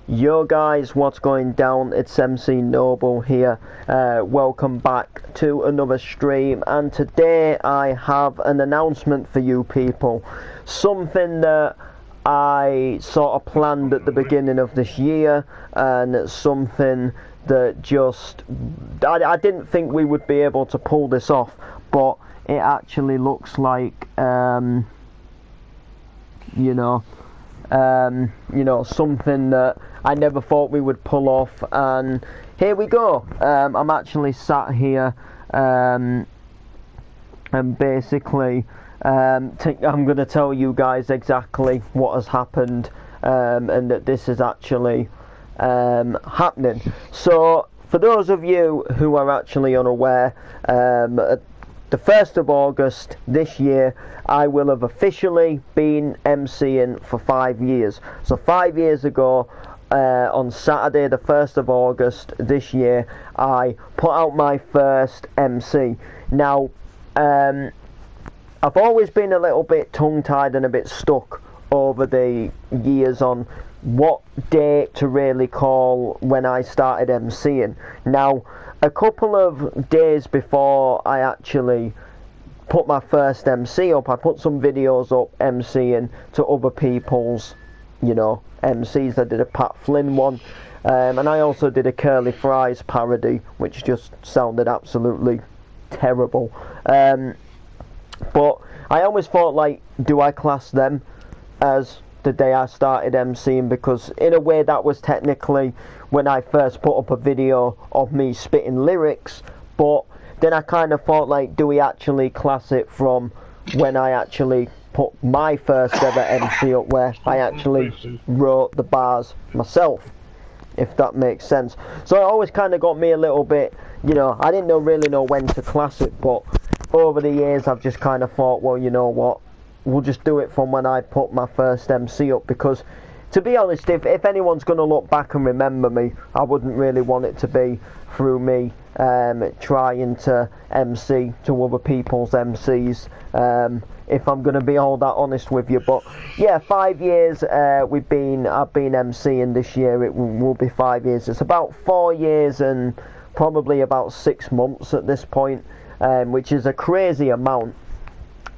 Yo guys, what's going down? It's MC Noble here. Welcome back to another stream, and today I have an announcement for you people. Something that I sort of planned at the beginning of this year, and something that just I didn't think we would be able to pull this off, but it actually looks like something that I never thought we would pull off, and here we go. I'm actually sat here, and basically, I'm going to tell you guys exactly what has happened, and that this is actually happening. So, for those of you who are actually unaware, the 1st of August this year, I will have officially been MCing for 5 years. So 5 years ago, on Saturday the 1st of August this year, I put out my first MC. Now, I've always been a little bit tongue-tied and a bit stuck over the years on what date to really call when I started MCing. Now, a couple of days before I actually put my first MC up, I put some videos up MCing to other people's, MCs. I did a Pat Flynn one, and I also did a Curly Fries parody, which just sounded absolutely terrible. But I always thought, like, do I class them as the day I started MCing? Because in a way that was technically when I first put up a video of me spitting lyrics, but then I kind of thought, like, do we actually class it from when I actually put my first ever MC up, where I actually wrote the bars myself, if that makes sense. So it always kind of got me a little bit, I didn't really know when to class it, but over the years I've just kind of thought, well, you know what, we'll just do it from when I put my first MC up, because to be honest, if anyone's going to look back and remember me, I wouldn't really want it to be through me trying to MC to other people's MCs, if I'm going to be all that honest with you. But yeah, 5 years I've been MCing this year. It will be 5 years. It's about 4 years and probably about 6 months at this point, which is a crazy amount.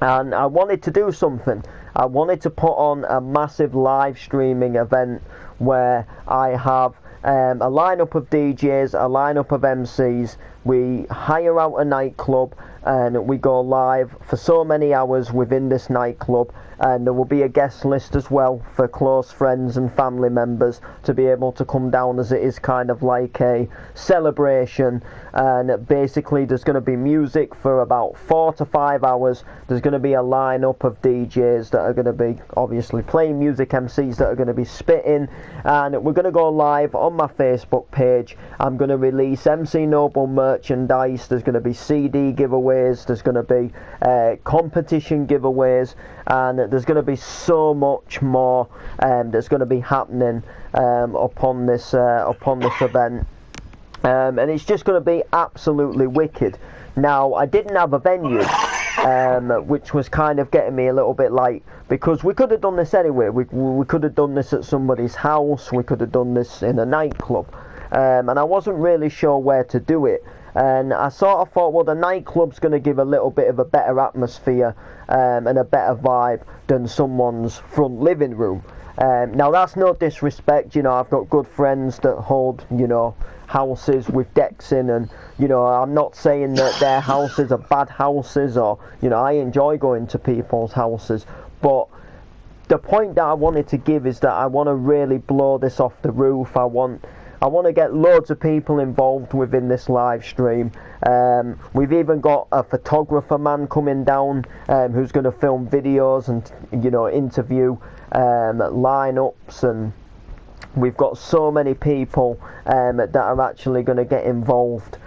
And I wanted to do something. I wanted to put on a massive live streaming event where I have a lineup of DJs, a lineup of MCs. We hire out a nightclub and we go live for so many hours within this nightclub, and there will be a guest list as well for close friends and family members to be able to come down, as it is kind of like a celebration. And basically there's going to be music for about 4 to 5 hours. There's going to be a lineup of DJs that are going to be obviously playing music, MCs that are going to be spitting, and we're going to go live on my Facebook page. I'm going to release MC Noble merchandise. There's going to be CD giveaways, there's going to be competition giveaways, and there's going to be so much more that's going to be happening upon this event, and it's just going to be absolutely wicked. Now, I didn't have a venue, which was kind of getting me a little bit like, because we could have done this anywhere. We could have done this at somebody's house, we could have done this in a nightclub, and I wasn't really sure where to do it. And I sort of thought, well, the nightclub's going to give a little bit of a better atmosphere and a better vibe than someone's front living room. Now, that's no disrespect, I've got good friends that hold, houses with decks in, and, I'm not saying that their houses are bad houses, or, I enjoy going to people's houses, but the point that I wanted to give is that I want to really blow this off the roof. I want to get loads of people involved within this live stream. We've even got a photographer man coming down who's going to film videos and interview lineups, and we've got so many people that are actually going to get involved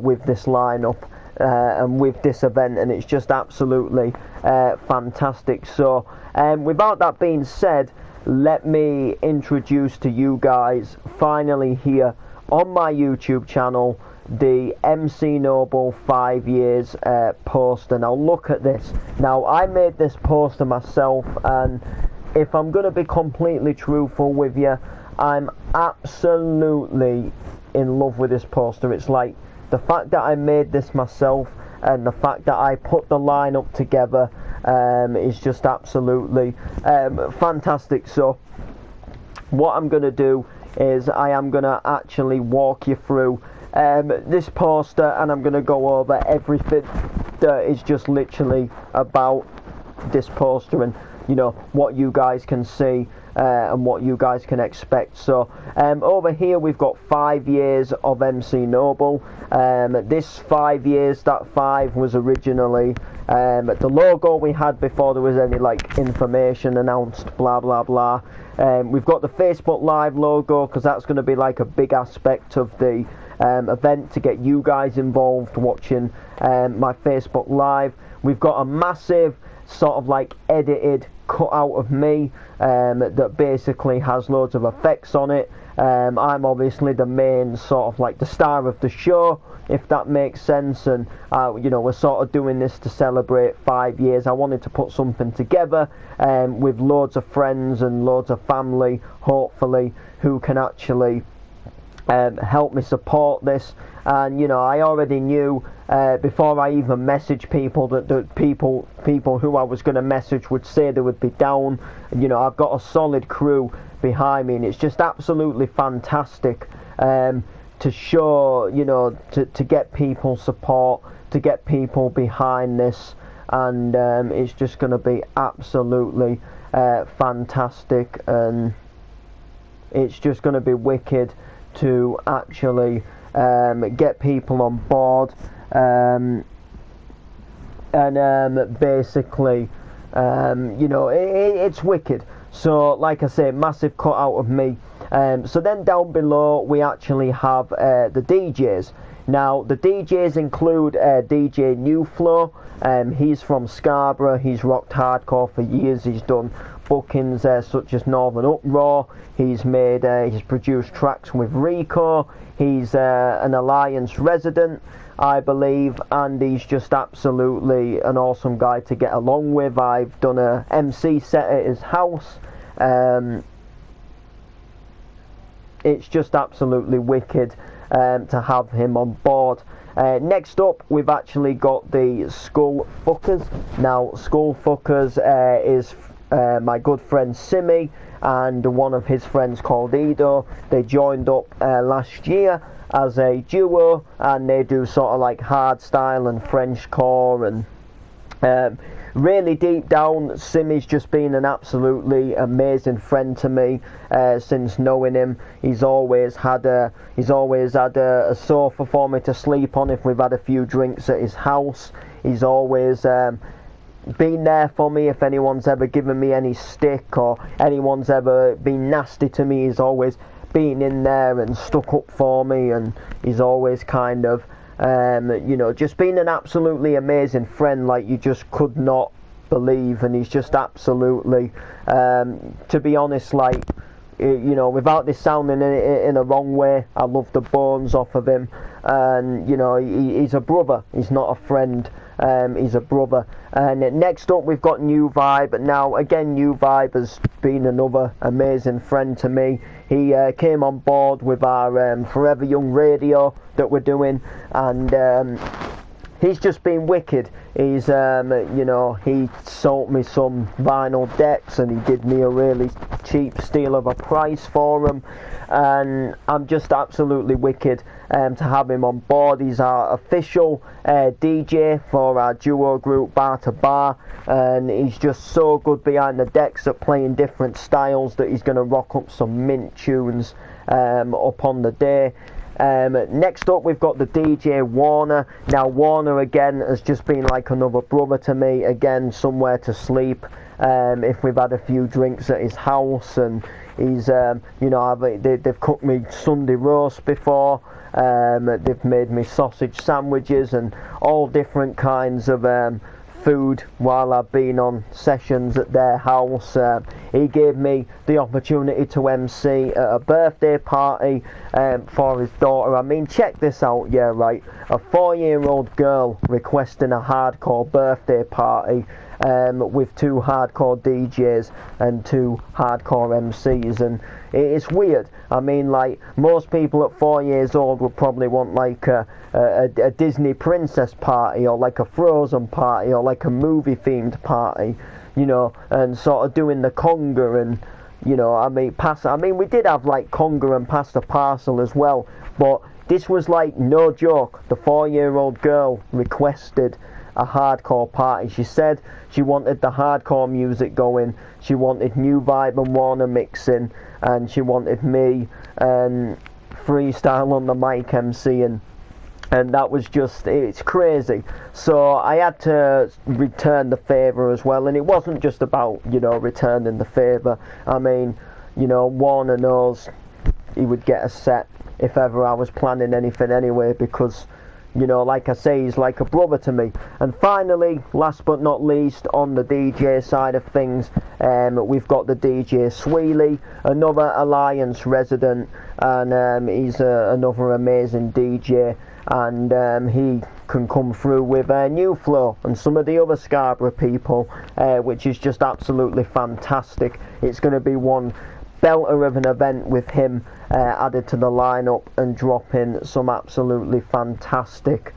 with this lineup and with this event, and it's just absolutely fantastic. So without that being said, let me introduce to you guys, finally here on my YouTube channel, the MC Noble 5 years poster. Now look at this. Now, I made this poster myself, and if I'm going to be completely truthful with you, I'm absolutely in love with this poster. It's like the fact that I made this myself and the fact that I put the lineup together is just absolutely fantastic. So what I'm going to do is I am going to actually walk you through this poster, and I'm going to go over everything that is just literally about this poster, and you know what you guys can see and what you guys can expect. So over here we've got 5 years of MC Noble. This 5 years, that 5 was originally the logo we had before there was any like information announced, blah blah blah. We've got the Facebook Live logo because that's going to be like a big aspect of the event to get you guys involved watching my Facebook Live. We've got a massive sort of like edited cutout of me that basically has loads of effects on it. I'm obviously the main sort of like the star of the show, if that makes sense, and you know, we're sort of doing this to celebrate 5 years. I wanted to put something together with loads of friends and loads of family, hopefully, who can actually help me support this. And you know, I already knew before I even messaged people that the people who I was going to message would say they would be down. You know, I've got a solid crew behind me, and it's just absolutely fantastic to show, you know, to get people support, to get people behind this, and it's just going to be absolutely fantastic, and it's just going to be wicked to actually get people on board, and basically you know, it's wicked. So like I say, massive cutout of me. So then down below we actually have the DJs. Now the DJs include DJ New Flow. He's from Scarborough. He's rocked hardcore for years. He's done bookings such as Northern Uproar. He's produced tracks with Rico. He's an Alliance resident, I believe, and he's just absolutely an awesome guy to get along with. I've done a MC set at his house. It's just absolutely wicked to have him on board. Next up, we've actually got the Skull Fuckers. Now, Skull Fuckers is my good friend Simi and one of his friends called Edo. They joined up last year as a duo, and they do sort of like hardstyle and Frenchcore, and really deep down, Simi's just been an absolutely amazing friend to me since knowing him. He's always had a sofa for me to sleep on if we've had a few drinks at his house. He's always been there for me if anyone's ever given me any stick or anyone's ever been nasty to me. He's always been in there and stuck up for me, and he's always kind of you know, just been an absolutely amazing friend like you just could not believe. And he's just absolutely to be honest, like, you know, without this sounding in a wrong way, I love the bones off of him. And you know, he's a brother, he's not a friend. He's a brother. And next up we've got New Vibe. Now again, New Vibe has been another amazing friend to me. He came on board with our Forever Young radio that we're doing, and he's just been wicked. He's you know, he sold me some vinyl decks and he did me a really cheap steal of a price for them, and I'm just absolutely wicked to have him on board. He's our official DJ for our duo group Bar to Bar, and he's just so good behind the decks at playing different styles that he's going to rock up some mint tunes up on the day. Next up we've got the DJ Warner. Now Warner again has just been like another brother to me, again somewhere to sleep if we've had a few drinks at his house, and he's you know, they've cooked me Sunday roast before, they've made me sausage sandwiches and all different kinds of food while I've been on sessions at their house. He gave me the opportunity to MC at a birthday party for his daughter. I mean, check this out, yeah, right, a 4-year-old girl requesting a hardcore birthday party. with 2 hardcore DJs and 2 hardcore MCs, and it's weird. I mean, like, most people at 4 years old would probably want like a Disney princess party, or like a Frozen party, or like a movie themed party, you know, and sort of doing the conga, and you know, I mean we did have like conga and pass the parcel as well, but this was like no joke. The 4-year-old girl requested a hardcore party. She said she wanted the hardcore music going, she wanted New Vibe and Warner mixing, and she wanted me and Freestyle on the mic MCing, and that was just, it's crazy. So I had to return the favour as well, and it wasn't just about, you know, returning the favour. I mean, you know, Warner knows he would get a set if ever I was planning anything anyway, because, you know, like I say, he's like a brother to me. And finally, last but not least, on the DJ side of things, we've got the DJ Sweely, another Alliance resident, and he's another amazing DJ, and he can come through with New Flow and some of the other Scarborough people, which is just absolutely fantastic. It's going to be one belter of an event with him added to the lineup, and dropping some absolutely fantastic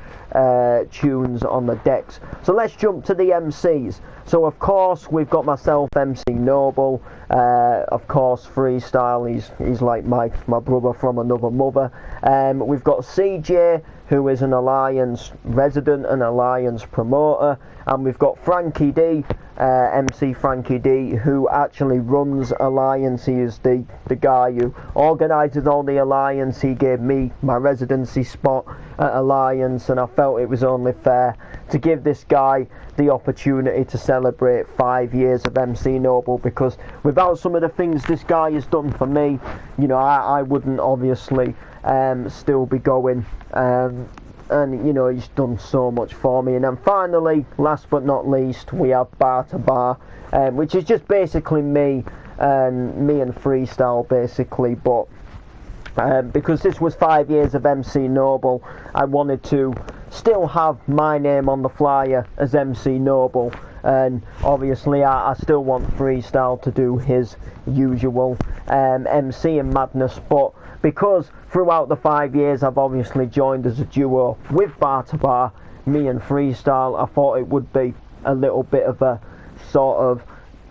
tunes on the decks. So let's jump to the MCs. So of course we've got myself, MC Noble, of course Freestyle, he's like my brother from another mother. We've got CJ, who is an Alliance resident, an Alliance promoter, and we've got Frankie D, MC Frankie D, who actually runs Alliance. He is the guy who organises all the Alliance. He gave me my residency spot at Alliance, and I felt it was only fair to give this guy the opportunity to celebrate 5 years of MC Noble, because without some of the things this guy has done for me, you know, I wouldn't obviously still be going, and you know, he's done so much for me. And then finally, last but not least, we have Bar to Bar, which is just basically me and Freestyle basically, but because this was 5 years of MC Noble, I wanted to still have my name on the flyer as MC Noble, and obviously I still want Freestyle to do his usual MC and madness, but because throughout the 5 years I've obviously joined as a duo with Bar to Bar, me and Freestyle, I thought it would be a little bit of a sort of,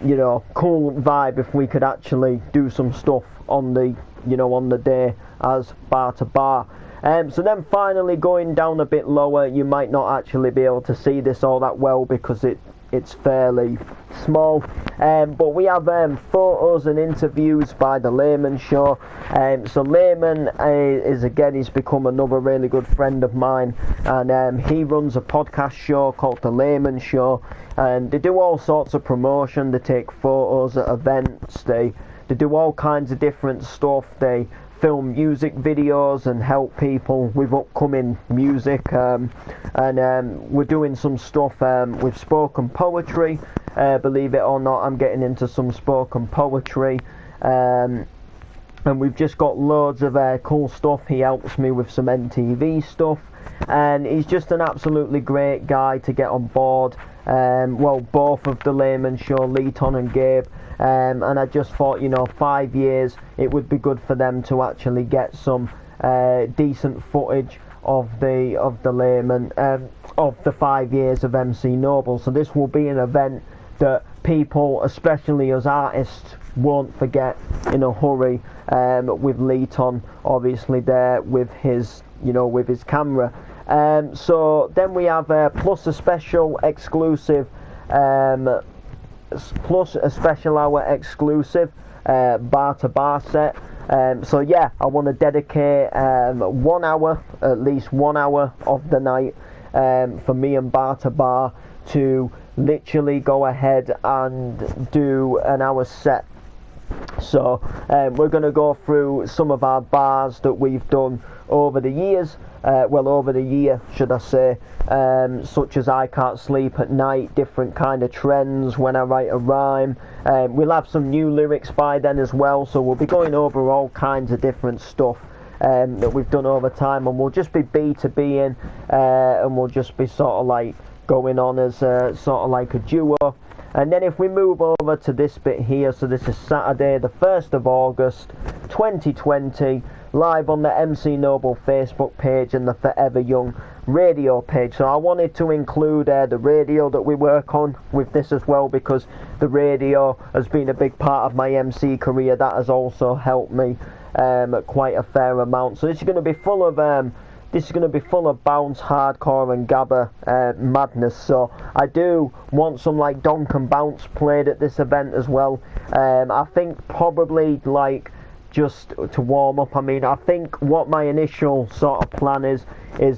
you know, cool vibe if we could actually do some stuff on the, you know, on the day as Bar to Bar. So then finally, going down a bit lower, you might not actually be able to see this all that well because it's fairly small, but we have photos and interviews by the Layman Show. So Layman he's become another really good friend of mine, and he runs a podcast show called the Layman Show, and they do all sorts of promotion. They take photos at events, they do all kinds of different stuff. They film music videos and help people with upcoming music, and we're doing some stuff with spoken poetry. Believe it or not, I'm getting into some spoken poetry, and we've just got loads of cool stuff. He helps me with some NTV stuff, and he's just an absolutely great guy to get on board. Well, both of the Layman Show, Leeton and Gabe, and I just thought, you know, 5 years, it would be good for them to actually get some decent footage of the Layman, of the 5 years of MC Noble. So this will be an event that people, especially as artists, won't forget in a hurry, with Leeton obviously there with his, you know, with his camera. So then we have plus a special hour exclusive Bar to Bar set. So yeah, I want to dedicate 1 hour, at least 1 hour of the night, for me and Bar to Bar to literally go ahead and do an hour set. So we're going to go through some of our bars that we've done over the years, over the year should I say, such as I Can't Sleep at Night, different kind of trends when I write a rhyme. We'll have some new lyrics by then as well, so we'll be going over all kinds of different stuff that we've done over time, and we'll just be B2Bing, and we'll just be sort of like going on as sort of like a duo. And then if we move over to this bit here, so this is Saturday the 1st of August 2020, live on the MC Noble Facebook page and the Forever Young radio page. So I wanted to include the radio that we work on with this as well, because the radio has been a big part of my MC career. That has also helped me quite a fair amount. So this is going to be full of bounce, hardcore and gabba madness. So I do want some like donk and bounce played at this event as well. I think probably like just to warm up. I mean, I think what my initial sort of plan is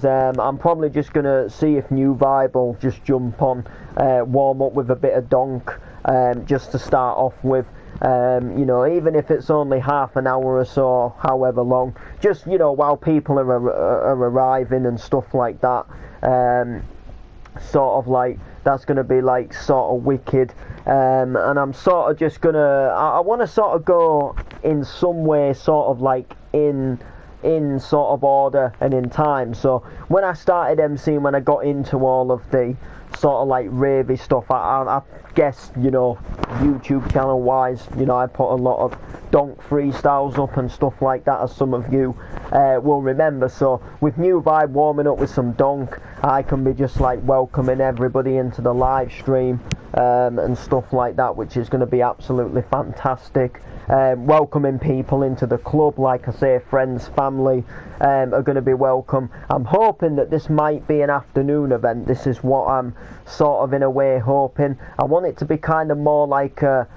I'm probably just gonna see if New Vibe will just jump on, warm up with a bit of donk, just to start off with. You know, even if it's only half an hour or so, however long, just, you know, while people are arriving and stuff like that. Sort of like, that's going to be like sort of wicked. And I'm sort of just going to, I want to sort of go in some way sort of like in sort of order and in time. So when I started MCing, when I got into all of the sort of like ravey stuff, I guess, you know, YouTube channel wise, you know, I put a lot of donk freestyles up and stuff like that, as some of you will remember. So with New Vibe warming up with some donk, I can be just like welcoming everybody into the live stream and stuff like that, which is going to be absolutely fantastic. Welcoming people into the club, like I say, friends, family are going to be welcome. I'm hoping that this might be an afternoon event. This is what I'm sort of in a way hoping. I want it to be kind of more like a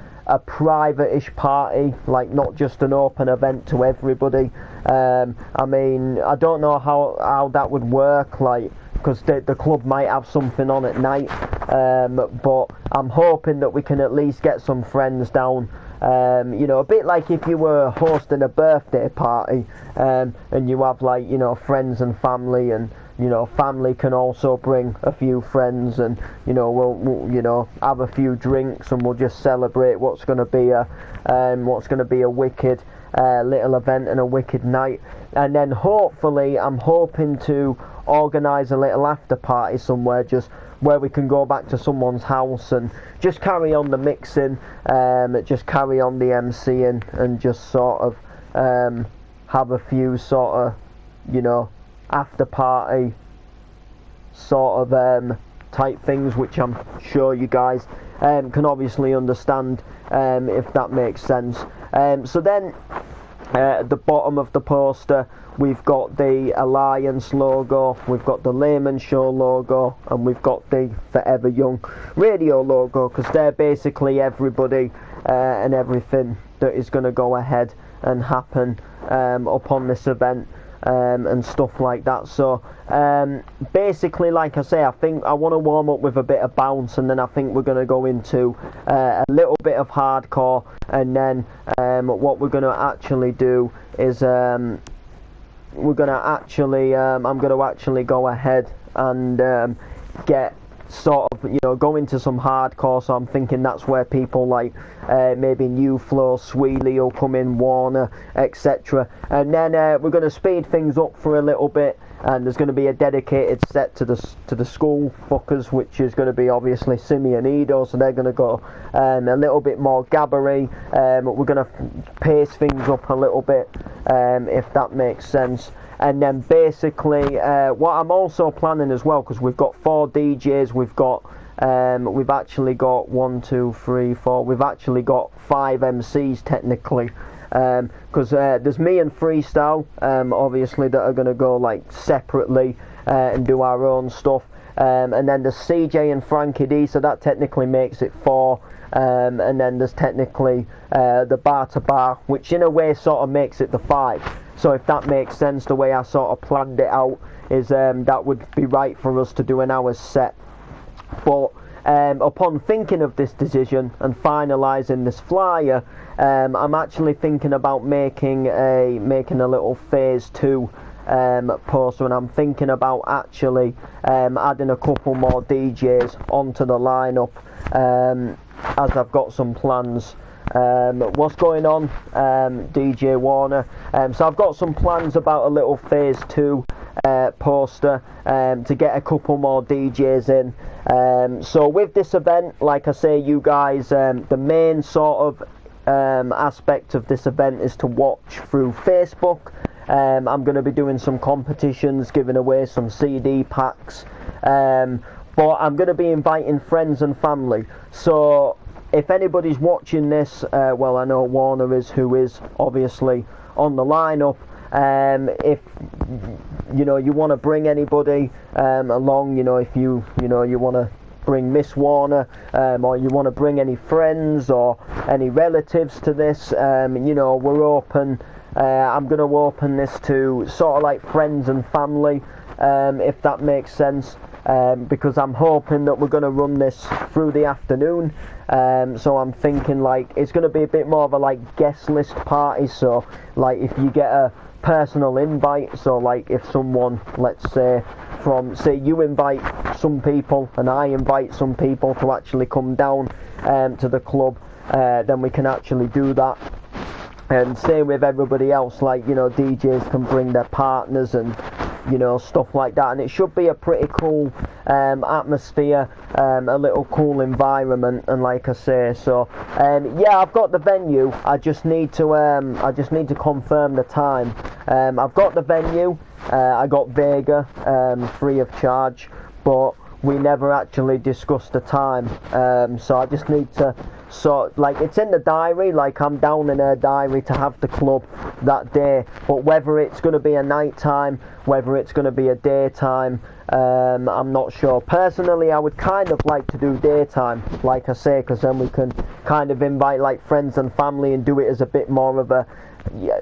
private-ish party, like not just an open event to everybody. I mean, I don't know how that would work, like, because the club might have something on at night, but I'm hoping that we can at least get some friends down. You know, a bit like if you were hosting a birthday party, and you have like, you know, friends and family, and you know, family can also bring a few friends, and you know, we'll you know, have a few drinks, and we'll just celebrate what's going to be a wicked little event and a wicked night. And then hopefully I'm hoping to organise a little after party somewhere, just where we can go back to someone's house and just carry on the mixing, just carry on the MCing, and just sort of have a few sort of, you know, after party sort of type things, which I'm sure you guys can obviously understand, if that makes sense. So then at the bottom of the poster we've got the Alliance logo, we've got the Layman Show logo, and we've got the Forever Young radio logo, because they're basically everybody and everything that is going to go ahead and happen upon this event. And stuff like that. So basically, like I say, I think I want to warm up with a bit of bounce, and then I think we're going to go into a little bit of hardcore, and then what we're going to actually do is I'm going to actually go ahead and get sort of, you know, go into some hardcore. So I'm thinking that's where people like maybe New Flow, Sweely will come in, Warner, etc. And then we're going to speed things up for a little bit, and there's going to be a dedicated set to the school fuckers, which is going to be obviously Simi and Edo, so they're going to go a little bit more gabbery. We're going to pace things up a little bit, if that makes sense. And then basically what I'm also planning as well, because we've got 4 DJs, we've actually got 1, 2, 3, 4, we've actually got 5 MCs technically, because there's me and Freestyle, obviously, that are going to go like separately and do our own stuff, and then there's CJ and Frankie D, so that technically makes it 4. And then there's technically the bar to bar, which in a way sort of makes it the 5. So if that makes sense, the way I sort of planned it out is that would be right for us to do an hour's set. But upon thinking of this decision and finalising this flyer, I'm actually thinking about making a little phase 2 poster, and I'm thinking about actually adding a couple more DJs onto the lineup, as I've got some plans What's going on, DJ Warner? So I've got some plans about a little phase 2 poster to get a couple more DJs in. So with this event, like I say, you guys, the main sort of aspect of this event is to watch through Facebook. I'm going to be doing some competitions, giving away some CD packs, but I'm going to be inviting friends and family. So if anybody's watching this, well, I know Warner is, who is obviously on the lineup. If you know you want to bring anybody along, if you want to bring Miss Warner, or you want to bring any friends or any relatives to this, we're open. I'm going to open this to sort of like friends and family, if that makes sense, because I'm hoping that we're going to run this through the afternoon. So I'm thinking like it's going to be a bit more of a like guest list party. So like if you get a personal invite, so like if someone, let's say you invite some people and I invite some people to actually come down to the club, then we can actually do that. And same with everybody else, like DJs can bring their partners and stuff like that, and it should be a pretty cool atmosphere, a little cool environment. And like I say, so yeah, I've got the venue. I just need to confirm the time. I've got the venue. I got Vega free of charge, but we never actually discussed the time. So I just need to like it's in the diary, like I'm down in her diary to have the club that day, but whether it's going to be a night time, whether it's going to be a daytime, I'm not sure. Personally, I would kind of like to do daytime, like I say, because then we can kind of invite like friends and family and do it as a bit more of a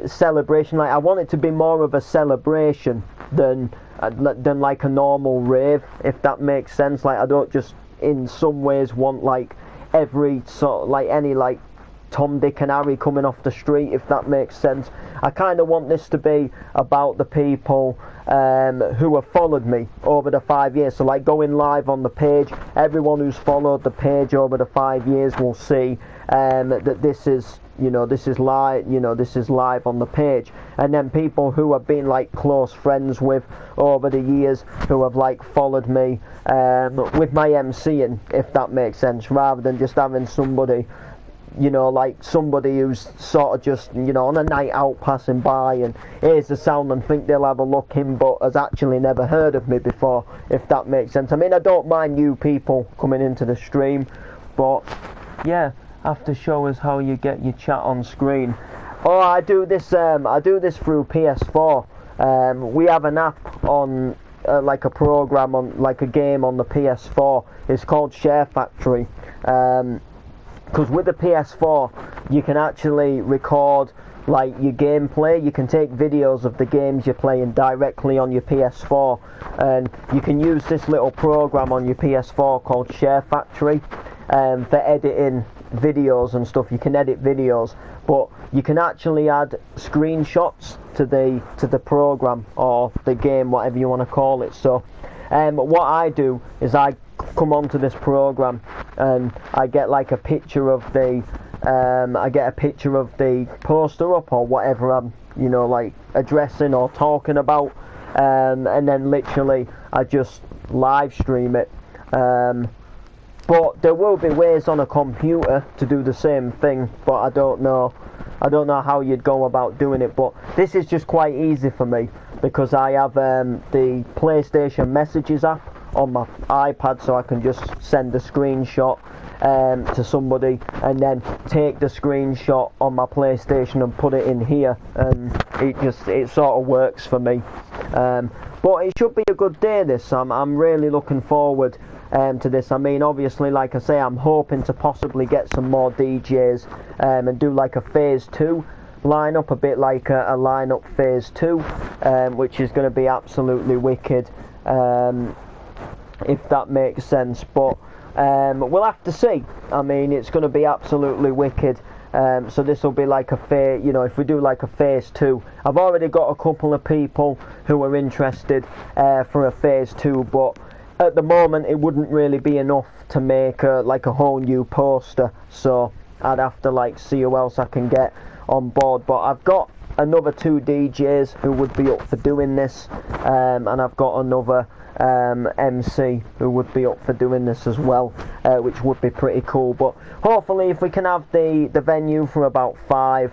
celebration. Like I want it to be more of a celebration than like a normal rave, if that makes sense. Like I don't just in some ways want like every sort of like any like Tom, Dick and Harry coming off the street, if that makes sense. I kind of want this to be about the people who have followed me over the 5 years. So like going live on the page, everyone who's followed the page over the 5 years will see that this is live, this is live on the page. And then people who have been like close friends with over the years, who have like followed me with my MCing, if that makes sense, rather than just having somebody like somebody who's sort of just on a night out passing by and hears the sound and think they'll have a look in, but has actually never heard of me before, if that makes sense. I mean, I don't mind new people coming into the stream, but yeah, have to show us how you get your chat on screen. Oh, I do this through PS4. We have an app on like a program on like a game on the PS4. It's called Share Factory. Because with the PS4 you can actually record like your gameplay. You can take videos of the games you're playing directly on your PS4, and you can use this little program on your PS4 called Share Factory for editing videos and stuff. You can edit videos, but you can actually add screenshots to the program or the game, whatever you want to call it. So what I do is I come onto this program and I get like a picture of the poster up or whatever I'm like addressing or talking about, and then literally I just live stream it. But there will be ways on a computer to do the same thing, but I don't know how you'd go about doing it. But this is just quite easy for me because I have the PlayStation Messages app on my iPad, so I can just send a screenshot to somebody and then take the screenshot on my PlayStation and put it in here, and it sort of works for me. But it should be a good day this. I'm really looking forward to this. I mean, obviously, like I say, I'm hoping to possibly get some more DJs and do like a phase 2 lineup, a bit like a lineup phase 2, which is going to be absolutely wicked, if that makes sense. But we'll have to see. I mean, it's going to be absolutely wicked. So this will be like a phase, if we do like a phase 2. I've already got a couple of people who are interested for a phase 2, but at the moment it wouldn't really be enough to make like a whole new poster. So I'd have to like see who else I can get on board. But I've got another 2 DJs who would be up for doing this, and I've got another MC who would be up for doing this as well, which would be pretty cool. But hopefully if we can have the venue for about 5,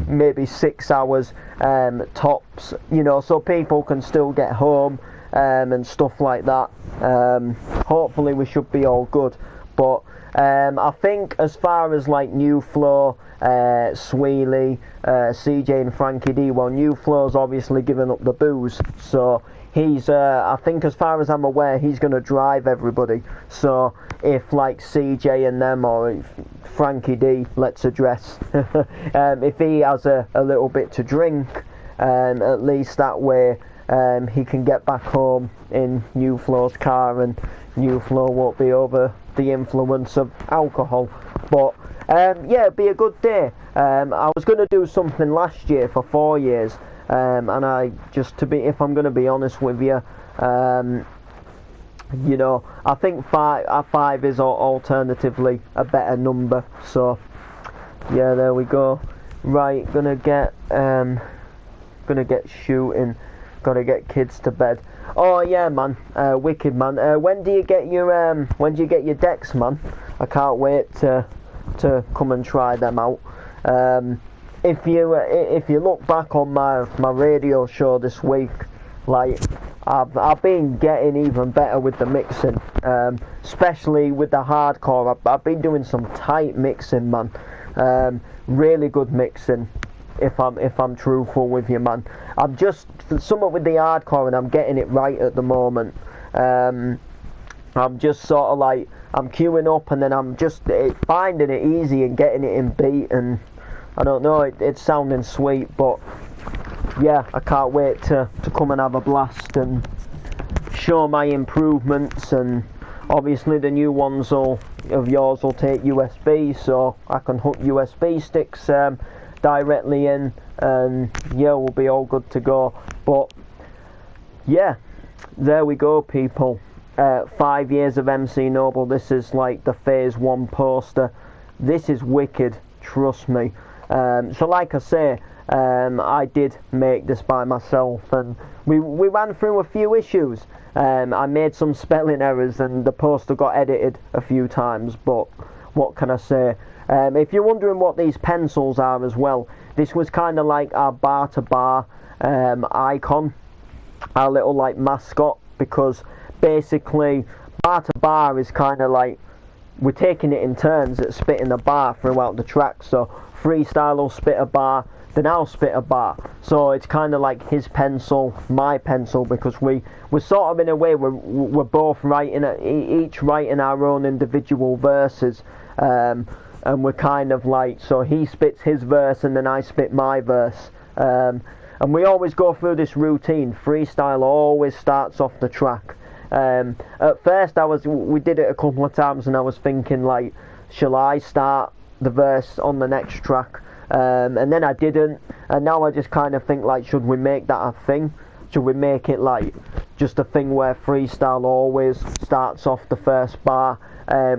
maybe 6 hours tops, you know, so people can still get home and stuff like that. Hopefully we should be all good. But I think as far as like New Flow, Sweely, CJ and Frankie D, well, New Flow's obviously given up the booze, so he's I think as far as I'm aware he's going to drive everybody. So if like CJ and them, or if Frankie D, let's address, if he has a little bit to drink, at least that way he can get back home in New Flow's car and New Flow won't be over the influence of alcohol. But yeah, it'd be a good day. I was going to do something last year for 4 years, and I just, if I'm going to be honest with you, you know, I think 5 is alternatively a better number. So yeah, there we go. Right, gonna get shooting. Gotta get kids to bed. Oh yeah, man, wicked, man. When do you get your decks, man? I can't wait to come and try them out. If you look back on my radio show this week, like I've been getting even better with the mixing, especially with the hardcore. I've been doing some tight mixing, man. Really good mixing. If I'm truthful with you, man, I'm just somewhat with the hardcore, and I'm getting it right at the moment. I'm just sort of like, I'm queuing up, and then I'm just finding it easy and getting it in beat, and I don't know, it's sounding sweet. But yeah, I can't wait to come and have a blast and show my improvements. And obviously the new ones of yours will take USB, so I can hook USB sticks directly in, and yeah, we'll be all good to go. But yeah, there we go, people. 5 years of MC Noble. This is like the phase 1 poster. This is wicked, trust me. So like I say, I did make this by myself, and we ran through a few issues. I made some spelling errors, and the poster got edited a few times, but what can I say? If you're wondering what these pencils are as well, this was kind of like our bar to bar icon, our little like mascot, because basically bar to bar is kind of like, we're taking it in turns at spitting the bar throughout the track. So Freestyle will spit a bar, then I'll spit a bar. So it's kind of like his pencil, my pencil, because we're sort of, in a way, we're both writing, each writing our own individual verses. And we're kind of like, so he spits his verse and then I spit my verse, and we always go through this routine. Freestyle always starts off the track. At first we did it a couple of times, and I was thinking like, shall I start the verse on the next track? And then I didn't, and now I just kind of think like, should we make that a thing? Should we make it like just a thing where Freestyle always starts off the first bar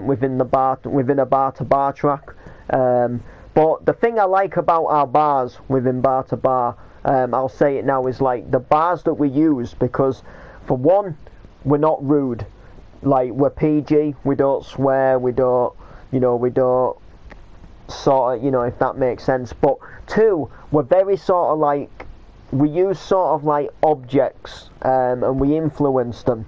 within a bar to bar track? But the thing I like about our bars within bar to bar, I'll say it now, is like the bars that we use, because for one, we're not rude. Like, we're PG, we don't swear, we don't sort of, if that makes sense. But two, we're very sort of like, we use sort of like objects, and we influence them,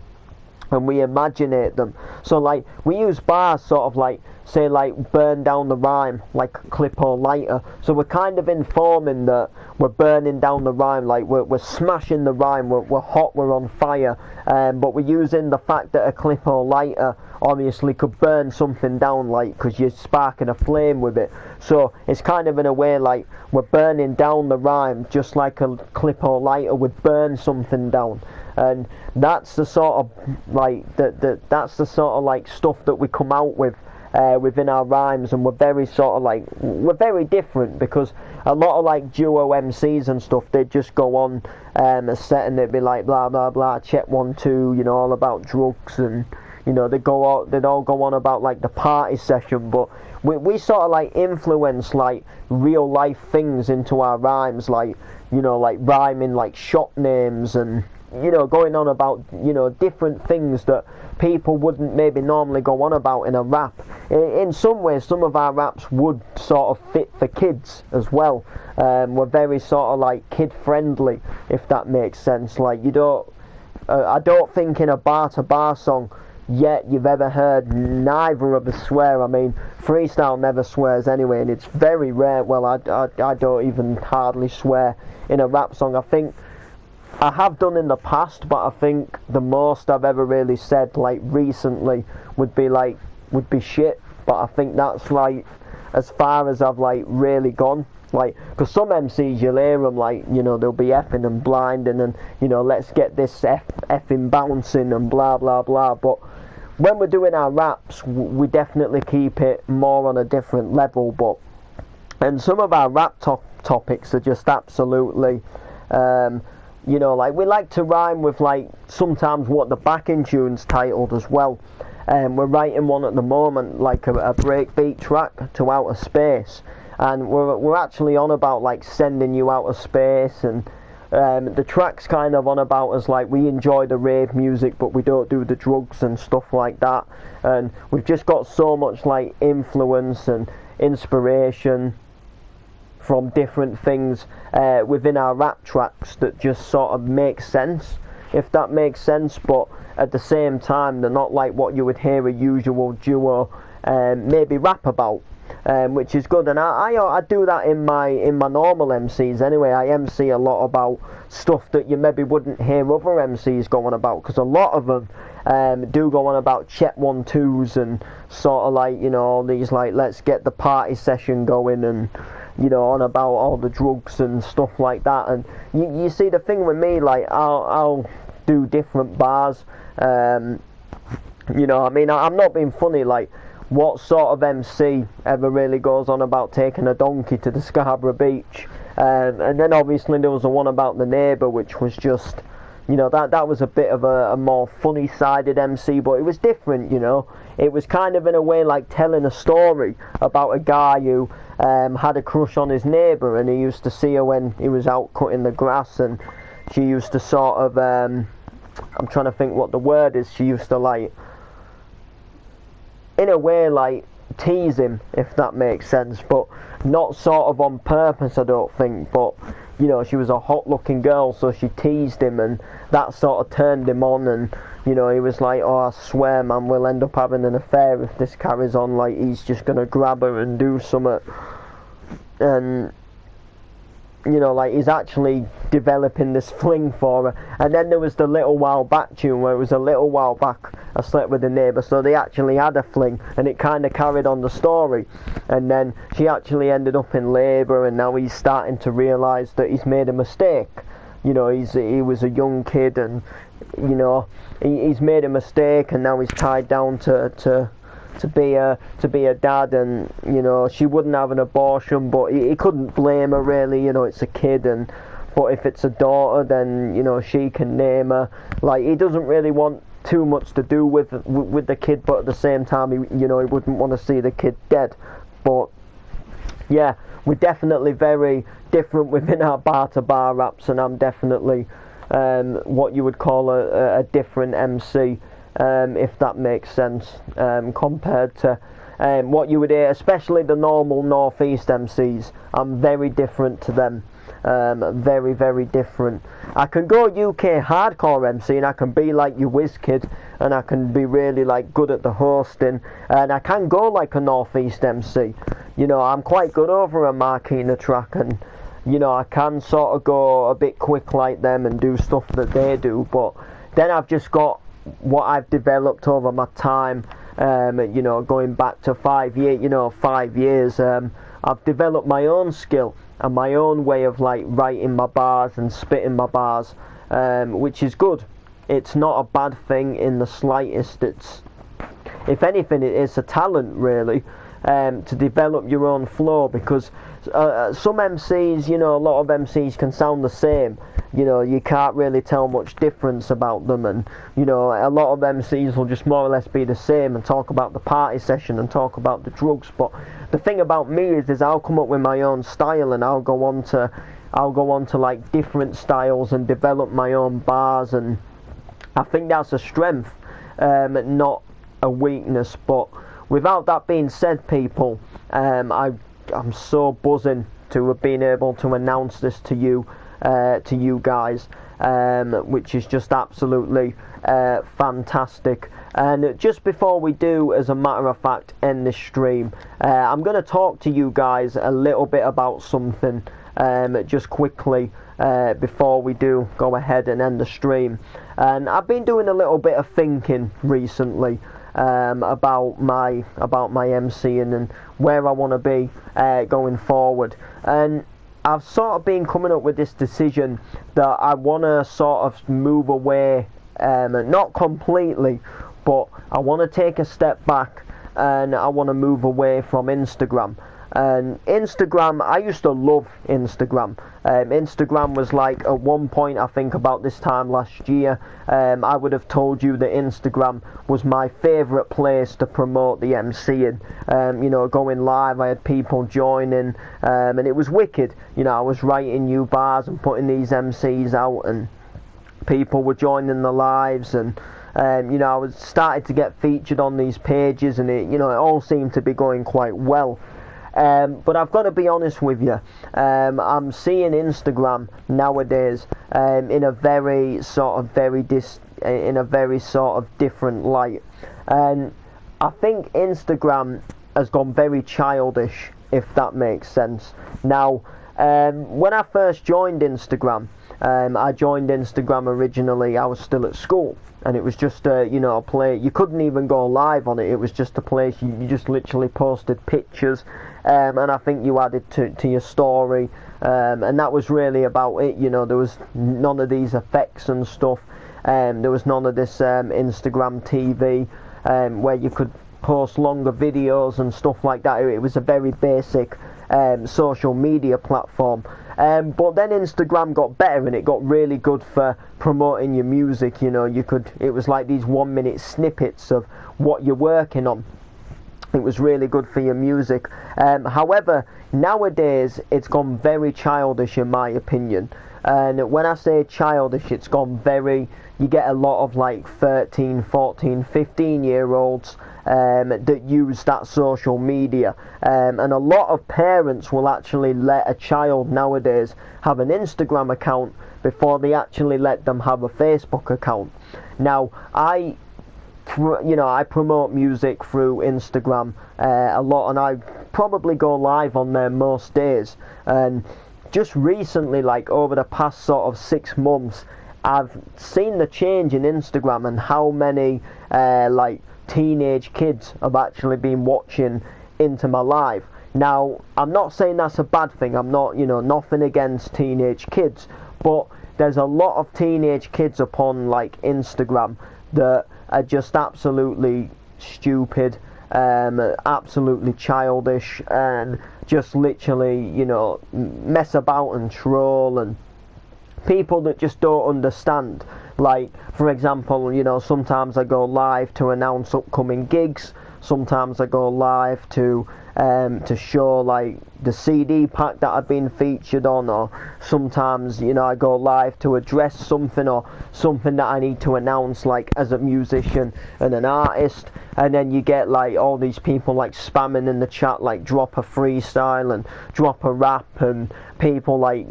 and we imaginate them. So like, we use bars sort of like, say like, burn down the rhyme, like clip or lighter. So we're kind of informing that we're burning down the rhyme, like we're smashing the rhyme, we're hot, we're on fire, but we're using the fact that a clip or lighter obviously could burn something down, like, because you're sparking a flame with it. So it's kind of, in a way, like we're burning down the rhyme, just like a clip or lighter would burn something down. And that's the sort of like that's the sort of like stuff that we come out with within our rhymes. And we're very sort of like, we're very different, because a lot of like duo MCs and stuff, they'd just go on a set and they'd be like, blah blah blah, check 1 2, all about drugs and you know, they'd all go on about like the party session, but we sort of like influence like real life things into our rhymes, like, you know, like rhyming like shop names and, you know, going on about, you know, different things that people wouldn't maybe normally go on about in a rap. In some ways, some of our raps would sort of fit for kids as well. We're very sort of like kid friendly, if that makes sense. Like, you don't, I don't think in a bar to bar song yet you've ever heard neither of us swear. I mean, freestyle never swears anyway, and it's very rare. Well, I don't even hardly swear in a rap song. I think I have done in the past, but I think the most I've ever really said like recently would be shit. But I think that's like as far as I've like really gone. Like, because some MCs you'll hear them like, you know, they'll be effing and blinding and, you know, let's get this effing bouncing and blah blah blah. But when we're doing our raps, we definitely keep it more on a different level. But and some of our rap topics are just absolutely, you know, like we like to rhyme with like sometimes what the backing tune's titled as well. We're writing one at the moment, like a breakbeat track to outer space, and we're actually on about like sending you outer space, and the track's kind of on about us like we enjoy the rave music but we don't do the drugs and stuff like that, and we've just got so much like influence and inspiration from different things within our rap tracks that just sort of make sense, if that makes sense. But at the same time, they're not like what you would hear a usual duo maybe rap about, which is good. And I do that in my normal MCs anyway. I MC a lot about stuff that you maybe wouldn't hear other MCs go on about, because a lot of them do go on about check 1-2s and sort of like, you know, all these like let's get the party session going and, you know, on about all the drugs and stuff like that. And you see, the thing with me, like I'll do different bars. You know, I mean, I'm not being funny. Like, what sort of MC ever really goes on about taking a donkey to the Scarborough Beach? And then obviously there was the one about the neighbour, which was just, you know, that was a bit of a more funny sided MC, but it was different, you know. It was kind of in a way like telling a story about a guy who had a crush on his neighbour, and he used to see her when he was out cutting the grass, and she used to sort of, I'm trying to think what the word is, she used to like, in a way like tease him, if that makes sense, but not sort of on purpose, I don't think. But, you know, she was a hot looking girl, so she teased him, and that sort of turned him on, and, you know, he was like, oh, I swear, man, we'll end up having an affair if this carries on, like, he's just gonna grab her and do something. And, you know, like, he's actually developing this fling for her. And then there was the Little While Back tune, where it was a little while back I slept with a neighbour, so they actually had a fling, and it kind of carried on the story. And then she actually ended up in labour, and now he's starting to realise that he's made a mistake. You know, he was a young kid, and, you know, he's made a mistake, and now he's tied down to be a dad, and, you know, she wouldn't have an abortion, but he couldn't blame her really, you know, it's a kid, and but if it's a daughter, then, you know, she can name her. Like, he doesn't really want too much to do with the kid, but at the same time, he wouldn't want to see the kid dead. But yeah, we're definitely very different within our bar to bar raps, and I'm definitely what you would call a different MC. If that makes sense, compared to what you would hear, especially the normal Northeast MCs. I'm very different to them, very, very different. I can go UK hardcore MC, and I can be like your whiz kid, and I can be really like good at the hosting, and I can go like a Northeast MC. You know, I'm quite good over a Marquina track, and, you know, I can sort of go a bit quick like them and do stuff that they do. But then I've just got what I've developed over my time, you know, going back to 5 years, I've developed my own skill and my own way of like writing my bars and spitting my bars, which is good. It's not a bad thing in the slightest. It's, if anything, it's a talent really, to develop your own flow, because some MCs, you know, a lot of MCs can sound the same. you know, you can't really tell much difference about them, and you know, a lot of MCs will just more or less be the same and talk about the party session and talk about the drugs. But the thing about me is I'll come up with my own style, and I'll go on to like different styles and develop my own bars, and I think that's a strength, not a weakness. But without that being said, people, I'm so buzzing to have been able to announce this to you guys, which is just absolutely fantastic. And just before we do, as a matter of fact, end this stream, I'm going to talk to you guys a little bit about something, just quickly, before we do go ahead and end the stream. And I've been doing a little bit of thinking recently about my MCing and where I want to be going forward. And I've sort of been coming up with this decision that I want to sort of move away, not completely, but I want to take a step back, and I want to move away from Instagram. And Instagram, I used to love Instagram. Instagram was like, at one point, I think about this time last year, I would have told you that Instagram was my favourite place to promote the MCing. You know, going live, I had people joining, and it was wicked. You know, I was writing new bars and putting these MCs out, and people were joining the lives, and you know, I was started to get featured on these pages, and it, you know, it all seemed to be going quite well. But I've got to be honest with you, I'm seeing Instagram nowadays in a very sort of different light, and I think Instagram has gone very childish, if that makes sense. Now, when I first joined Instagram, I joined Instagram originally, I was still at school, and it was just you know, a place, you couldn't even go live on it. It was just a place you just literally posted pictures, and I think you added to your story, and that was really about it. You know, there was none of these effects and stuff, there was none of this Instagram TV, where you could post longer videos and stuff like that. It was a very basic social media platform. But then Instagram got better, and it got really good for promoting your music. You know, it was like these 1 minute snippets of what you're working on. It was really good for your music. However, nowadays it's gone very childish, in my opinion. And when I say childish, it's gone very, you get a lot of like 13, 14, 15 year olds that use that social media, and a lot of parents will actually let a child nowadays have an Instagram account before they actually let them have a Facebook account. Now, I promote music through Instagram a lot, and I probably go live on there most days. And just recently, like over the past sort of 6 months, I've seen the change in Instagram and how many like teenage kids have actually been watching into my live. Now, I'm not saying that's a bad thing. I'm not, you know, nothing against teenage kids, but there's a lot of teenage kids upon like Instagram that are just absolutely stupid, absolutely childish, and just literally, you know, mess about and troll, and people that just don't understand. Like, for example, you know, sometimes I go live to announce upcoming gigs, sometimes I go live to show like the CD pack that I've been featured on, or sometimes, you know, I go live to address something, or something that I need to announce, like as a musician and an artist. And then you get like all these people like spamming in the chat, like drop a freestyle and drop a rap, and people like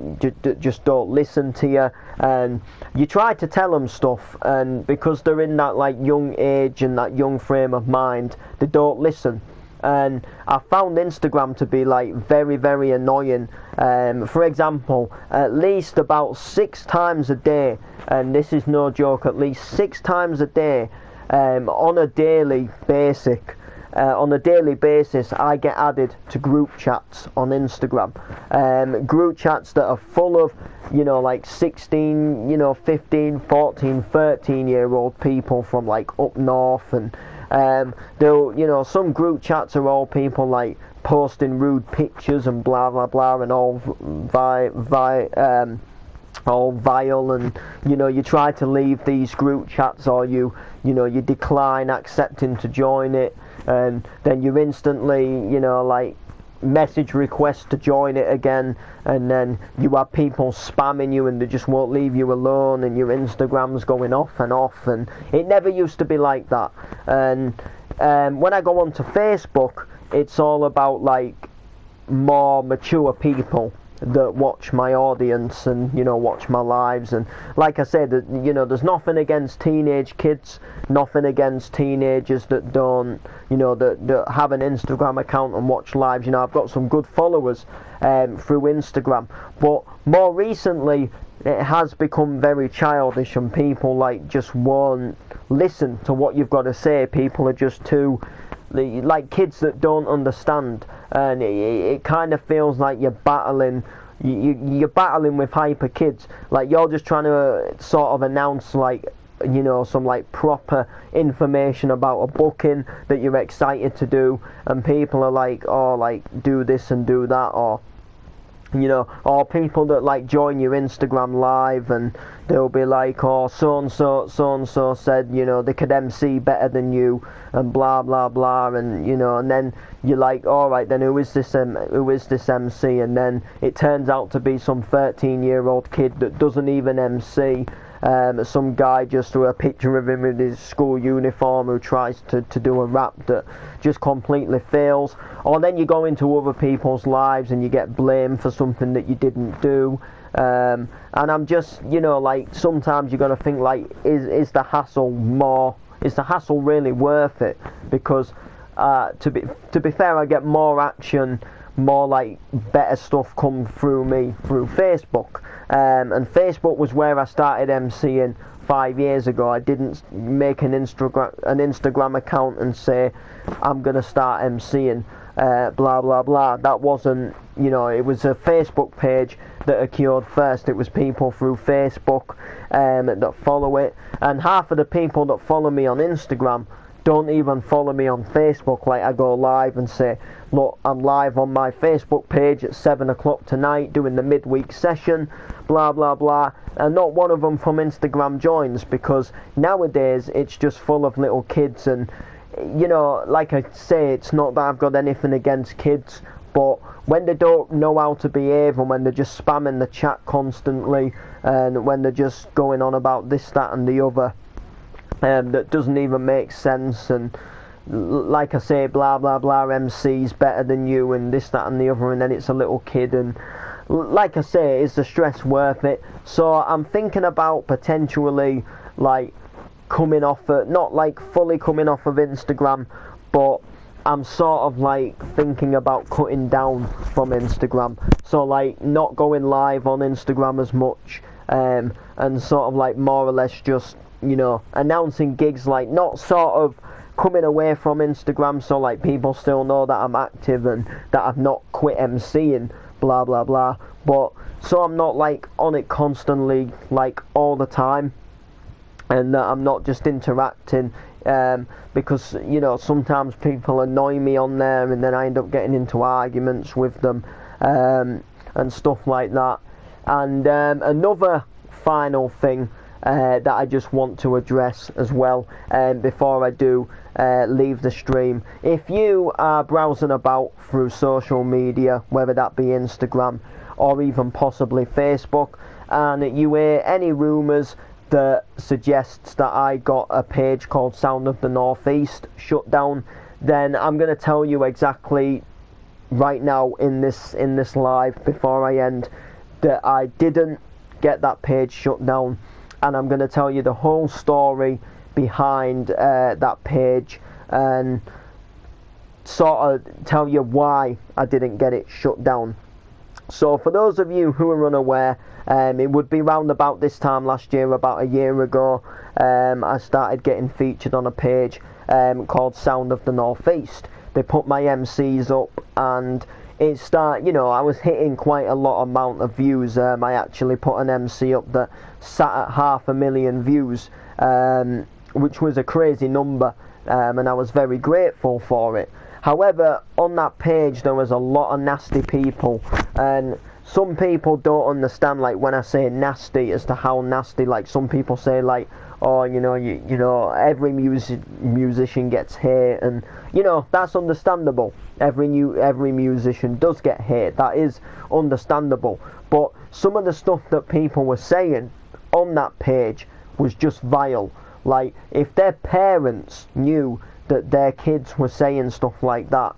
just don't listen to you, and you try to tell them stuff, and because they're in that like young age and that young frame of mind, they don't listen. And I found Instagram to be like very, very annoying. For example, at least about 6 times a day, and this is no joke, at least 6 times a day, on a daily basis, I get added to group chats on Instagram. Group chats that are full of, you know, like 16, you know, 15, 14, 13-year-old people from like up north, and you know, some group chats are all people like posting rude pictures and blah blah blah, and all all vile, and you try to leave these group chats, or you decline accepting to join it, and then you instantly like message requests to join it again, and then you have people spamming you and they just won't leave you alone, and your Instagram's going off and off, and it never used to be like that. And when I go onto Facebook, it's all about like more mature people that watch my audience and watch my lives. And like I said, there's nothing against teenage kids, nothing against teenagers that don't that have an Instagram account and watch lives. I've got some good followers through Instagram, but more recently it has become very childish, and people like just won't listen to what you've got to say. People are just too like kids that don't understand, and it kind of feels like you're battling with hyper kids. Like you're just trying to sort of announce like some like proper information about a booking that you're excited to do, and people are like, oh, like do this and do that, or or people that like join your Instagram live and they'll be like, oh, so and so said they could MC better than you, and blah blah blah, and and then you're like, all right, then who is this MC? And then it turns out to be some 13-year-old kid that doesn't even MC. Some guy just threw a picture of him in his school uniform who tries to do a rap that just completely fails. Or then you go into other people's lives and you get blamed for something that you didn't do. And I'm just, like, sometimes you're going to think, like, is the hassle really worth it? Because to be fair, I get more action, more like better stuff come through me through Facebook. And Facebook was where I started MCing 5 years ago. I didn't make an Instagram account and say I'm gonna start MCing blah blah blah. That wasn't, it was a Facebook page that occurred first. It was people through Facebook that follow it, and half of the people that follow me on Instagram don't even follow me on Facebook. Like I go live and say, look, I'm live on my Facebook page at 7 o'clock tonight doing the midweek session, blah blah blah, and not one of them from Instagram joins, because nowadays it's just full of little kids. And like I say, it's not that I've got anything against kids, but when they don't know how to behave, and when they're just spamming the chat constantly, and when they're just going on about this, that and the other, that doesn't even make sense, and like I say, blah blah blah, MC's better than you, and this, that and the other, and then it's a little kid, and like I say, is the stress worth it? So I'm thinking about potentially like coming off not like fully coming off of Instagram, but I'm sort of like thinking about cutting down from Instagram, so like not going live on Instagram as much, and sort of like more or less just announcing gigs, like not sort of coming away from Instagram, so like people still know that I'm active and that I've not quit MCing, blah blah blah, but so I'm not like on it constantly like all the time, and that I'm not just interacting, because sometimes people annoy me on there, and then I end up getting into arguments with them, and stuff like that. And another final thing that I just want to address as well, before I do leave the stream. If you are browsing about through social media, whether that be Instagram or even possibly Facebook, and you hear any rumours that suggests that I got a page called Sound of the Northeast shut down, then I'm going to tell you exactly right now in this live before I end that I didn't get that page shut down. And I'm going to tell you the whole story behind that page, and sort of tell you why I didn't get it shut down. So for those of you who are unaware, it would be round about this time last year, about a year ago, I started getting featured on a page called Sound of the Northeast. They put my MCs up, and I was hitting quite a lot amount of views. I actually put an MC up that sat at 500,000 views, which was a crazy number, and I was very grateful for it. However, on that page there was a lot of nasty people, and some people don't understand, like, when I say nasty, as to how nasty. Like, some people say, like, oh, you know, every musician gets hate, and you know, that's understandable. Every musician does get hate. That is understandable. But some of the stuff that people were saying on that page was just vile. Like, if their parents knew that their kids were saying stuff like that,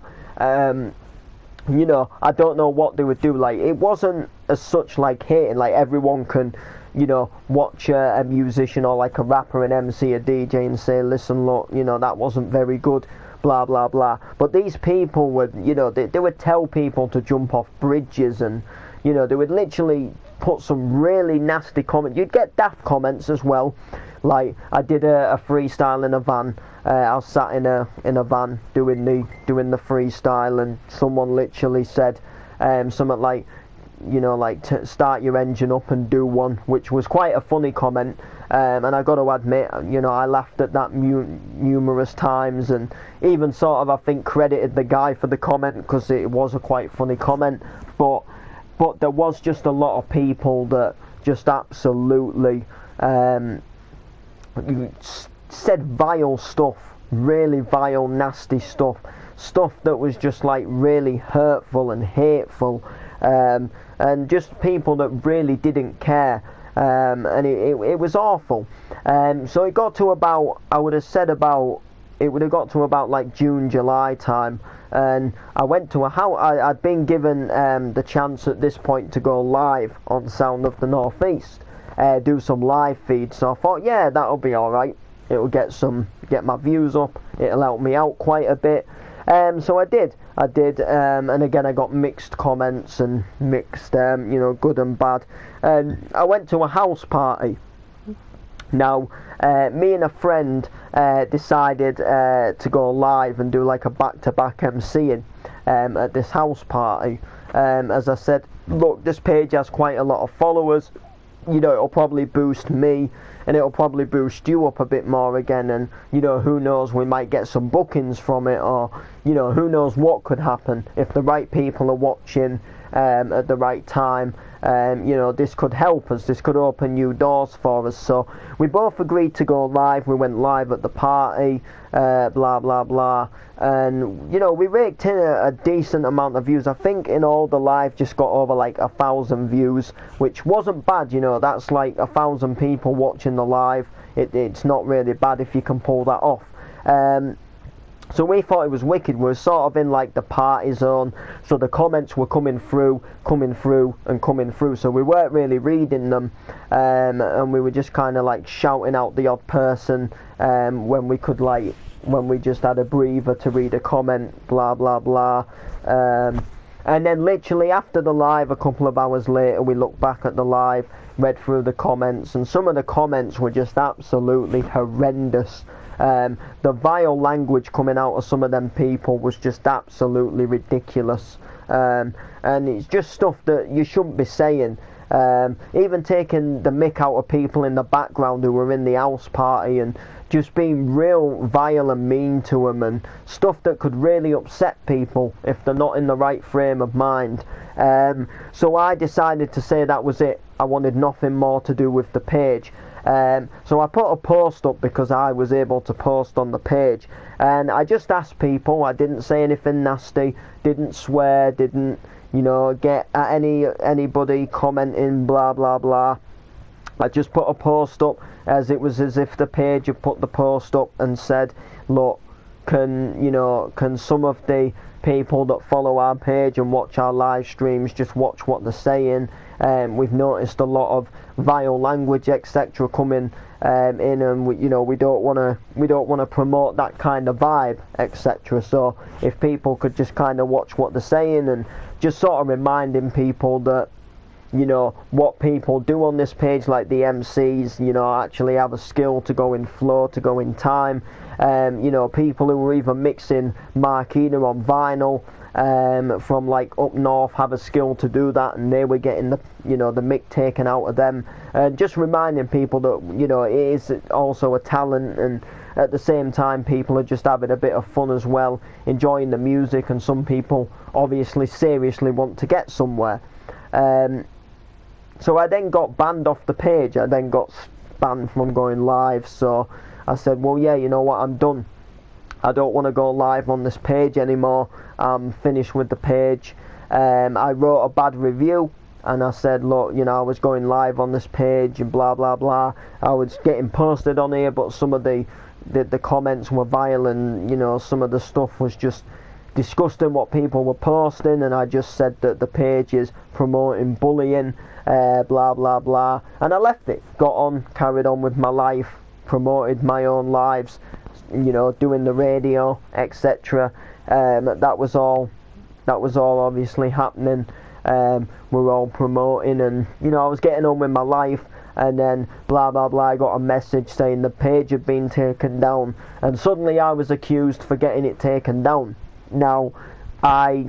you know, I don't know what they would do. Like, it wasn't as such like hating. Like, everyone can, you know, watch a musician or like a rapper, an MC, a DJ, and say, listen, look, you know, that wasn't very good, blah blah blah. But these people would, you know, they would tell people to jump off bridges, and you know, they would literally put some really nasty comments. You'd get daft comments as well. Like, I did a freestyle in a van. I was sat in a van doing the freestyle, and someone literally said something like, you know, like, to start your engine up and do one, which was quite a funny comment. And I got to admit, you know, I laughed at that numerous times, and even sort of, I think, credited the guy for the comment, because it was a quite funny comment. But there was just a lot of people that just absolutely said vile stuff, really vile, nasty stuff that was just like really hurtful and hateful, and just people that really didn't care, and it was awful. So it got to about, I would have said about, it would have got to about like June, July time, and I went to a house. I'd been given the chance at this point to go live on Sound of the Northeast, do some live feeds. So I thought, yeah, that'll be alright. It'll get my views up. It'll help me out quite a bit. So I did, and again I got mixed comments and mixed, you know, good and bad. And I went to a house party. Now, me and a friend decided to go live and do like a back-to-back MCing at this house party. As I said, look, this page has quite a lot of followers. You know, it'll probably boost me, and it'll probably boost you up a bit more again, and you know, who knows, we might get some bookings from it, or you know, who knows what could happen if the right people are watching at the right time. You know, this could help us, this could open new doors for us. So we both agreed to go live. We went live at the party, blah blah blah, and you know, we raked in a decent amount of views. I think in all the live just got over like 1,000 views, which wasn't bad. You know, that's like 1,000 people watching the live. It's not really bad if you can pull that off. So we thought it was wicked. We were sort of in like the party zone, so the comments were coming through, so we weren't really reading them, and we were just kind of like shouting out the odd person when we could, like, when we just had a breather to read a comment, blah blah blah. And then literally after the live, a couple of hours later, we looked back at the live, read through the comments, and some of the comments were just absolutely horrendous. The vile language coming out of some of them people was just absolutely ridiculous, and it's just stuff that you shouldn't be saying. Even taking the mick out of people in the background who were in the house party, and just being real vile and mean to them, and stuff that could really upset people if they're not in the right frame of mind. So I decided to say that was it. I wanted nothing more to do with the page. So I put a post up, because I was able to post on the page, and I just asked people. I didn't say anything nasty, didn't swear, didn't, you know, get at anybody commenting blah blah blah. I just put a post up, as it was as if the page had put the post up and said, look, can some of the people that follow our page and watch our live streams just watch what they're saying? We've noticed a lot of vile language, etc., coming in, and we don't want to promote that kind of vibe, etc. So if people could just kind of watch what they're saying, and just sort of reminding people that, you know, what people do on this page, like the MCs, you know, actually have a skill to go in flow, to go in time. You know, people who are even mixing Marquina on vinyl from like up north have a skill to do that, and they were getting the mic taken out of them. And just reminding people that, you know, it is also a talent, and at the same time people are just having a bit of fun as well, enjoying the music, and some people obviously seriously want to get somewhere. So I then got banned off the page. I then got banned from going live. So I said, well, yeah, you know what, I'm done. I don't want to go live on this page anymore. I'm finished with the page. I wrote a bad review, and I said, look, you know, I was going live on this page and blah blah blah. I was getting posted on here, but some of the comments were vile, and you know, some of the stuff was just disgusting what people were posting, and I just said that the page is promoting bullying, blah blah blah, and I left it, got on, carried on with my life, promoted my own lives, you know, doing the radio, etc. That was all obviously happening. We're all promoting, and you know, I was getting on with my life, and then blah blah blah, I got a message saying the page had been taken down, and suddenly I was accused for getting it taken down. Now, I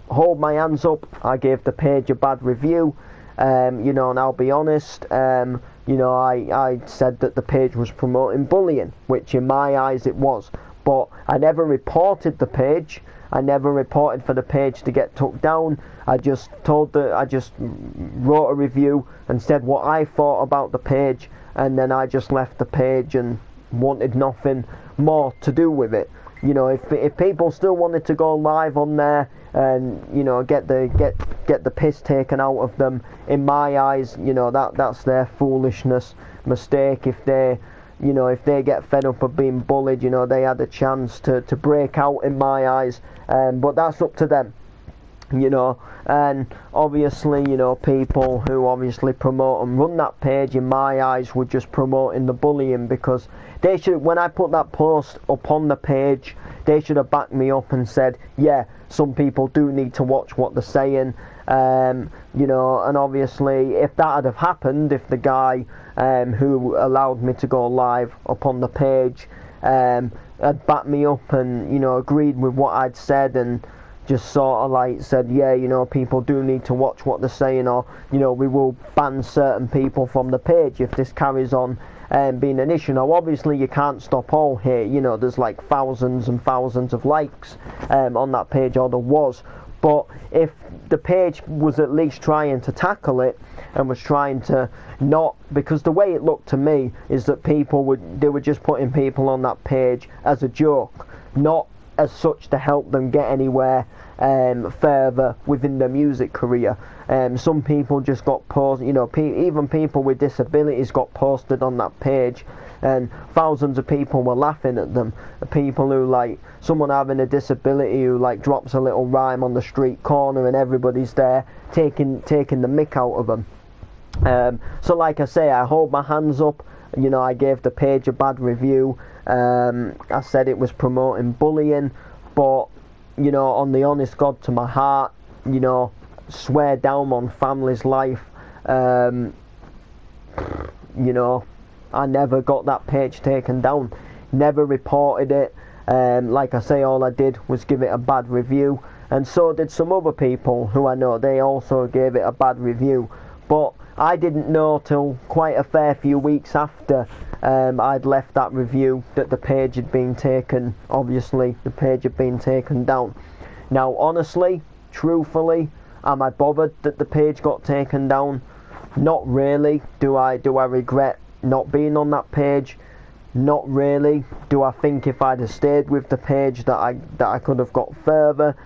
hold my hands up. I gave the page a bad review, you know, and I'll be honest, you know, I said that the page was promoting bullying, which in my eyes it was, but I never reported the page. I never reported for the page to get took down. I just wrote a review and said what I thought about the page, and then I just left the page and wanted nothing more to do with it. You know, if people still wanted to go live on there and, you know, get the piss taken out of them, in my eyes, you know, that's their foolishness, mistake. If they get fed up of being bullied, you know, they had a chance to break out, in my eyes, but that's up to them, you know. And obviously, you know, people who obviously promote and run that page, in my eyes, were just promoting the bullying, because they should, when I put that post up on the page, they should have backed me up and said, yeah, some people do need to watch what they're saying, you know. And obviously, if that had have happened, if the guy who allowed me to go live up on the page had backed me up and, you know, agreed with what I'd said, and just sort of like said, yeah, you know, people do need to watch what they're saying, or, you know, we will ban certain people from the page if this carries on being an issue. Now, obviously, you can't stop all hate. You know, there's like thousands and thousands of likes on that page, or there was. But if the page was at least trying to tackle it and was trying to not, because the way it looked to me is that they were just putting people on that page as a joke, not as such to help them get anywhere further within their music career. Some people just got posted, you know, even people with disabilities got posted on that page, and thousands of people were laughing at them. People who, like, someone having a disability who like drops a little rhyme on the street corner and everybody's there taking the mick out of them. So like I say, I hold my hands up. You know, I gave the page a bad review. I said it was promoting bullying, but, you know, on the honest God to my heart, you know, swear down on family's life, you know, I never got that page taken down, never reported it. Like I say, all I did was give it a bad review, and so did some other people who I know. They also gave it a bad review, but I didn't know till quite a fair few weeks after I'd left that review that the page had been taken. Obviously, the page had been taken down. Now, honestly, truthfully, am I bothered that the page got taken down? Not really. Do I regret not being on that page? Not really. Do I think if I'd have stayed with the page that I could have got further?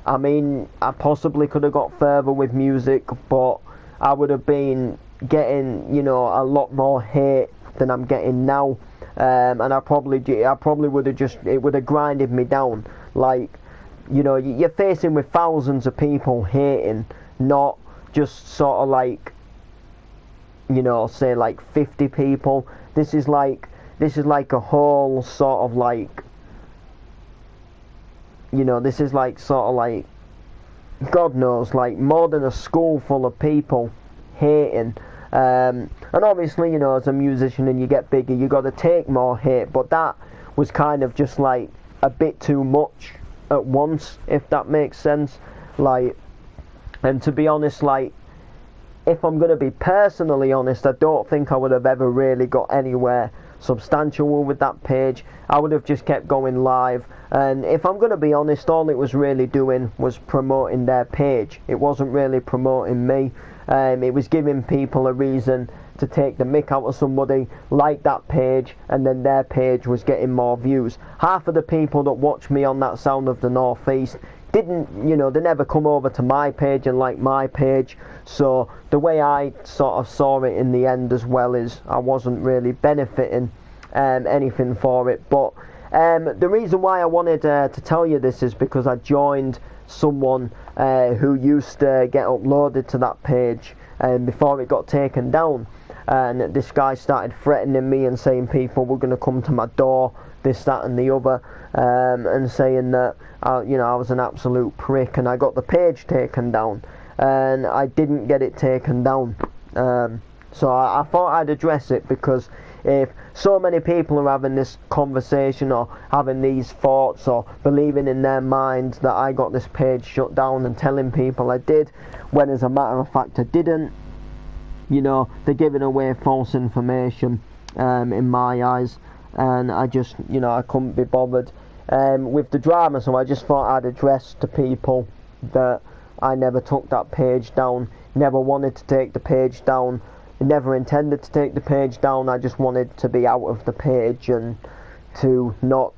I mean, I possibly could have got further with music, but I would have been getting, you know, a lot more hate than I'm getting now, and I probably would have it would have grinded me down. Like, you know, you're facing with thousands of people hating, not just sort of like, you know, say like 50 people. This is like a whole sort of like, you know, this is like sort of like, God knows, like more than a school full of people hating. And obviously, you know, as a musician and you get bigger, you got to take more hate, but that was kind of just like a bit too much at once, if that makes sense. Like, and to be honest, like, if I'm going to be personally honest, I don't think I would have ever really got anywhere substantial with that page, I would have just kept going live. And if I'm going to be honest, all it was really doing was promoting their page. It wasn't really promoting me. It was giving people a reason to take the mick out of somebody, like that page, and then their page was getting more views. Half of the people that watch me on that Sound of the Northeast didn't, you know, they never come over to my page and like my page. So the way I sort of saw it in the end as well is I wasn't really benefiting anything for it. But the reason why I wanted to tell you this is because I joined someone who used to get uploaded to that page before it got taken down. And this guy started threatening me and saying people were going to come to my door, this, that and the other, and saying that you know, I was an absolute prick, and I got the page taken down, and I didn't get it taken down. So I thought I'd address it, because if so many people are having this conversation or having these thoughts or believing in their minds that I got this page shut down and telling people I did, when as a matter of fact I didn't, you know, they're giving away false information in my eyes, and I just, you know, I couldn't be bothered with the drama. So I just thought I'd address to people that I never took that page down, never wanted to take the page down, never intended to take the page down. I just wanted to be out of the page and to not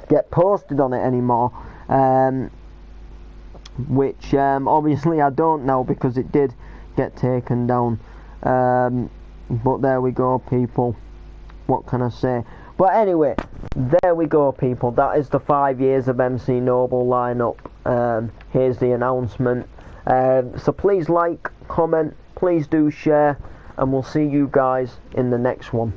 get posted on it anymore, which obviously I don't now, because it did get taken down. But there we go, people, what can I say? But anyway, there we go, people, that is the 5 years of MC Noble lineup. Here's the announcement. So please like, comment, please do share, and we'll see you guys in the next one.